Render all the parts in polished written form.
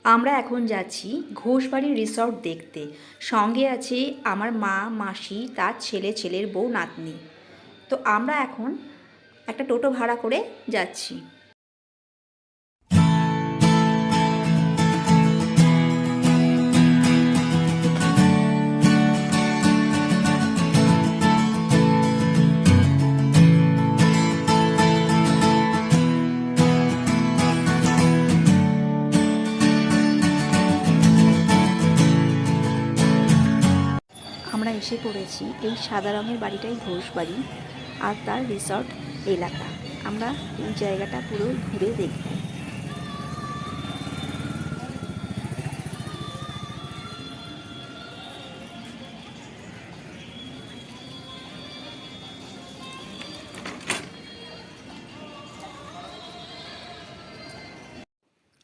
আমরা এখন যাচ্ছি ঘোষবাড়ি রিসর্ট দেখতে। সঙ্গে আছে আমার মা, মাসি, তার ছেলে, ছেলের বউ, নাতনি। তো আমরা এখন একটা টোটো ভাড়া করে যাচ্ছি। আমরা এসে পড়েছি, এই সাদা রঙের বাড়িটাই ঘোষবাড়ি আর তার রিসর্ট এলাকা। আমরা এই জায়গাটা পুরো ঘুরে দেখব।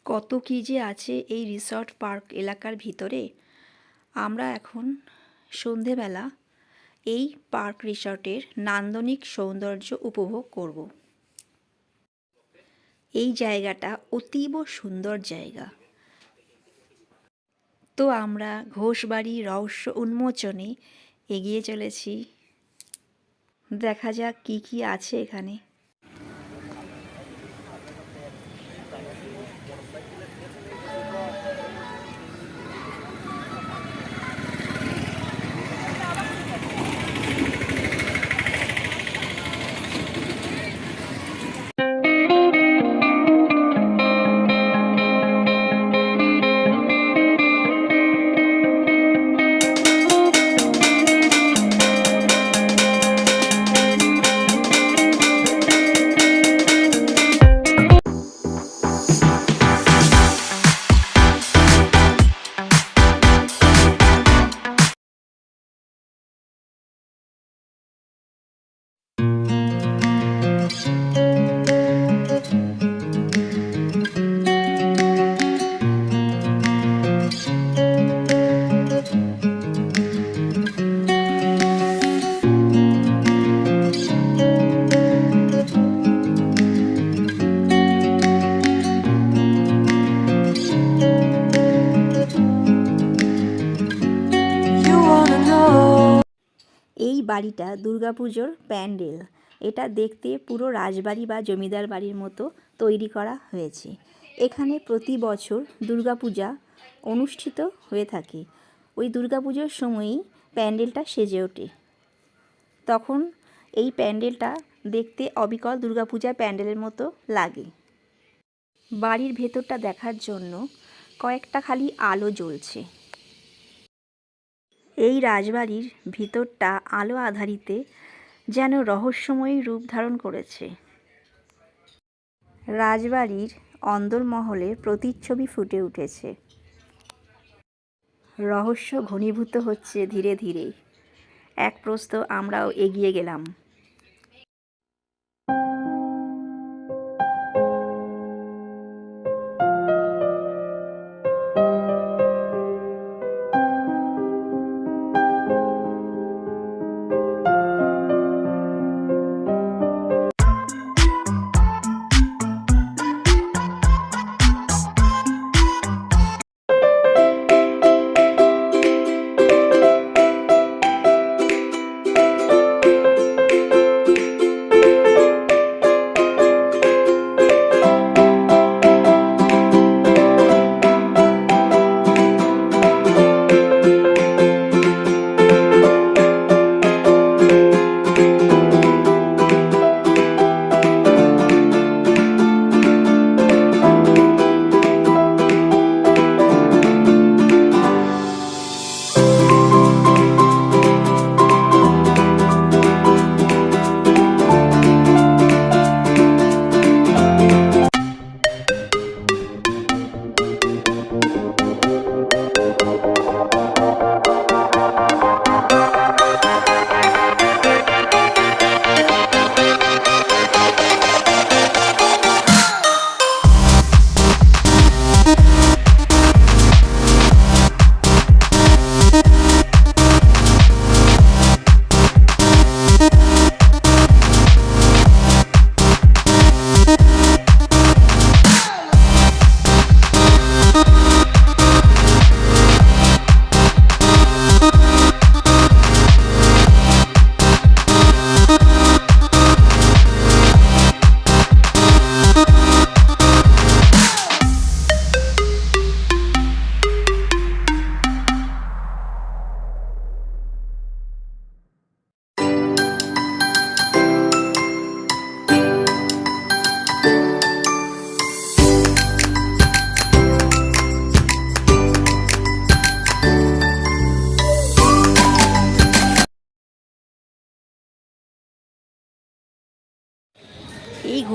কত কী যে আছে এই রিসর্ট পার্ক এলাকার ভিতরে। আমরা এখন সন্ধেবেলা এই পার্ক রিসর্টের নান্দনিক সৌন্দর্য উপভোগ করব। এই জায়গাটা অতীব সুন্দর জায়গা। তো আমরা ঘোষবাড়ি রহস্য উন্মোচনে এগিয়ে চলেছি। দেখা যাক কি কি আছে এখানে। এই বাড়িটা দুর্গাপুজোর প্যান্ডেল। এটা দেখতে পুরো রাজবাড়ি বা জমিদার বাড়ির মতো তৈরি করা হয়েছে। এখানে প্রতি বছর দুর্গাপূজা অনুষ্ঠিত হয়ে থাকে। ওই দুর্গাপুজোর সময়ই প্যান্ডেলটা সেজে ওঠে। তখন এই প্যান্ডেলটা দেখতে অবিকল দুর্গাপূজার প্যান্ডেলের মতো লাগে। বাড়ির ভেতরটা দেখার জন্য কয়েকটা খালি আলো জ্বলছে। এই রাজবাড়ির ভিতরটা আলো আঁধারিতে যেন রহস্যময়ী রূপ ধারণ করেছে। রাজবাড়ির অন্দরমহলের প্রতিচ্ছবি ফুটে উঠেছে। রহস্য ঘনীভূত হচ্ছে ধীরে ধীরে। এক প্রস্থ আমরাও এগিয়ে গেলাম।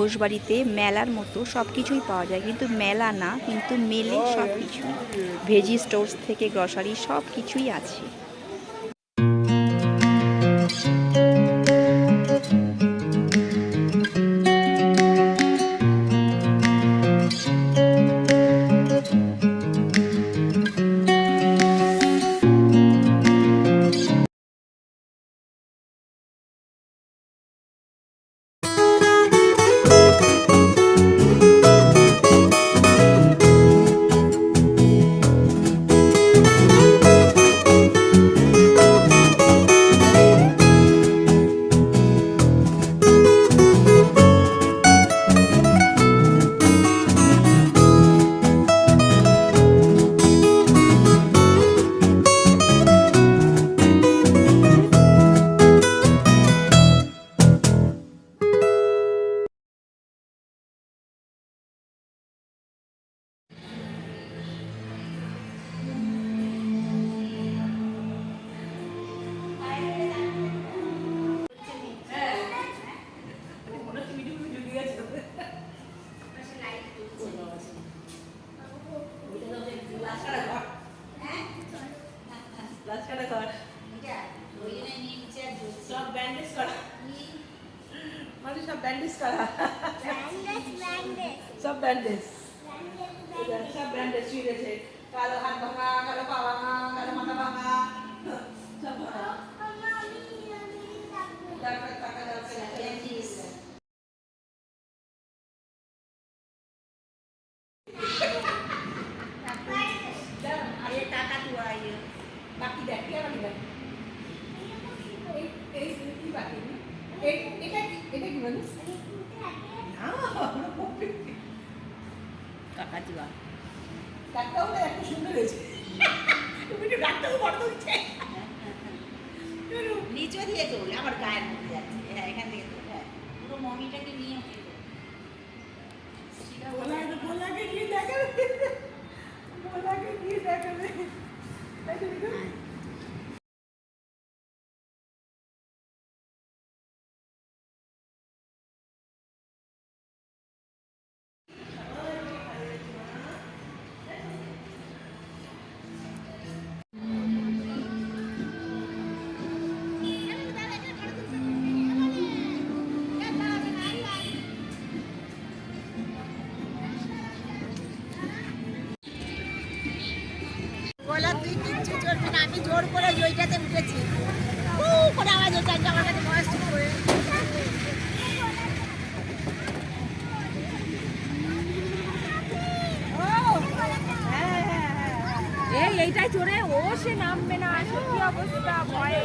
ঘোষবাড়িতে মেলার মতো সব কিছুই পাওয়া যায়, কিন্তু মেলা না, কিন্তু মেলে সব কিছুই। ভেজি স্টোর্স থেকে গ্রসারি সব কিছুই আছে। সব ব্যান্ডেজ করা মানে সব ব্যান্ডেজ করা সব ব্যান্ডেজ সব ব্যান্ডেজ শুয়েছে। কালো হাত ভাঙা, কালো পা ভাঙা, কালো মাথা ভাঙা, সব ভাঙা। টাকা যাচ্ছে আরে টাকা তো আইয়ে বাকি দেখ কি বাকি দেখ এই কি বাকি এটা কি বলে না টাকা দিবা টাকাও না এত সুন্দর হয়েছে তুমি একটু ডাক্তারও বড় হচ্ছে নিচে দিয়ে চলে আমার গায়ের মধ্যে যাচ্ছে। হ্যাঁ এখান থেকে তো হ্যাঁ পুরো মমিটাকে নিয়ে বলাকে গিয়ে দেখাবে বলাকে গিয়ে দেখাবে বলা তুই কিচ্ছু চলবে না, আমি জোর করে ওইটাতে উঠেছি করে আওয়াজ হচ্ছে আমার কাছে বয়স ঠিক করে এইটাই চড়ে ও সে নামবে না, সত্যি অবস্থা ভয়ে।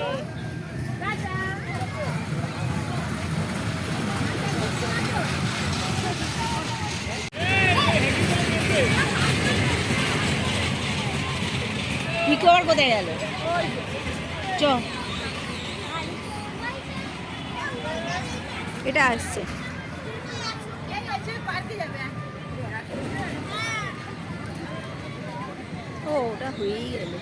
মিকু আবার কোথায় গেল? চ এটা আসছে। ও ওটা হয়েই গেল।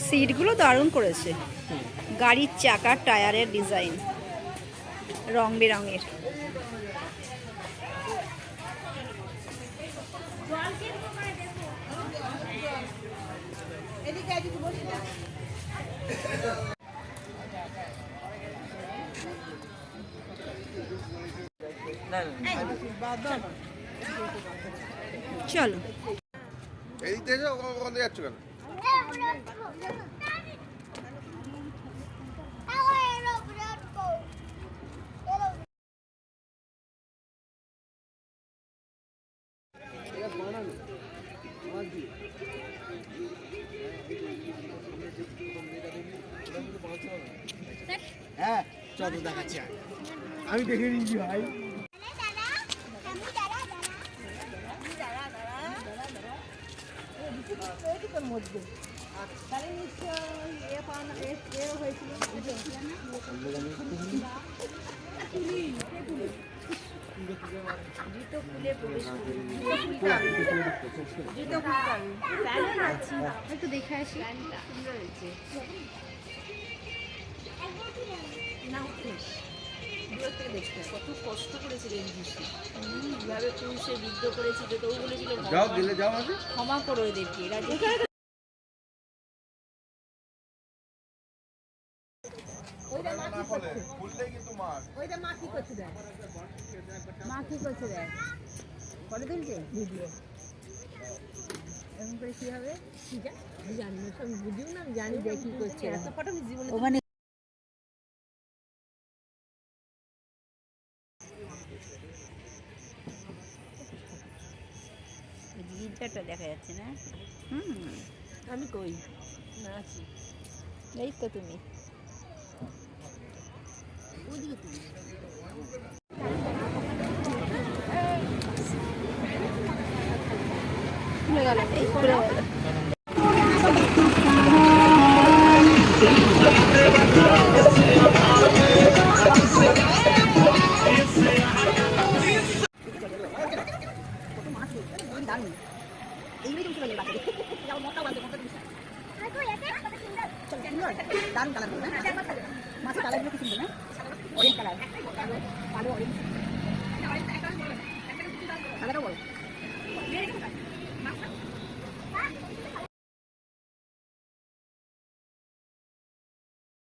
সিটগুলো দারুণ করেছে, গাড়ির চাকার টায়ারের ডিজাইন। রং বেরঙের। এদিকে এদিকে বসি না। চলো এদিক থেকে ওখান থেকে যাচ্ছ কেন? হ্যাঁ চল দেখাচ্ছি আমি দেখে নিয়েছি ভাই। একটু দেখে আসি। কত কষ্ট করেছিলেন যিশু, কিভাবে পুরুষে বিদ্ধ করেছিল, তো বলেছিল যাও গেলে যাও আছে ক্ষমা করো এদেরকে, এরা যে ওইটা মা কি করছে দেখ, মা কি করছে দেখ, করে তুলছে ভিডিও এরকম করে কি হবে জানি না, সব বুঝিও না, জানি দেখ কি করছে ওখানে। জিনিসটা দেখা যাচ্ছে না। আমি কই না আছি, এই তো তুমি ওইদিকে তুমি খুলে গেল, এই খুলে গেল। দারুণ কালার করবে, মাছের কালারগুলো কি সুন্দর না, অরেঞ্জ কালার, কালো অরেঞ্জ কালারও বড়।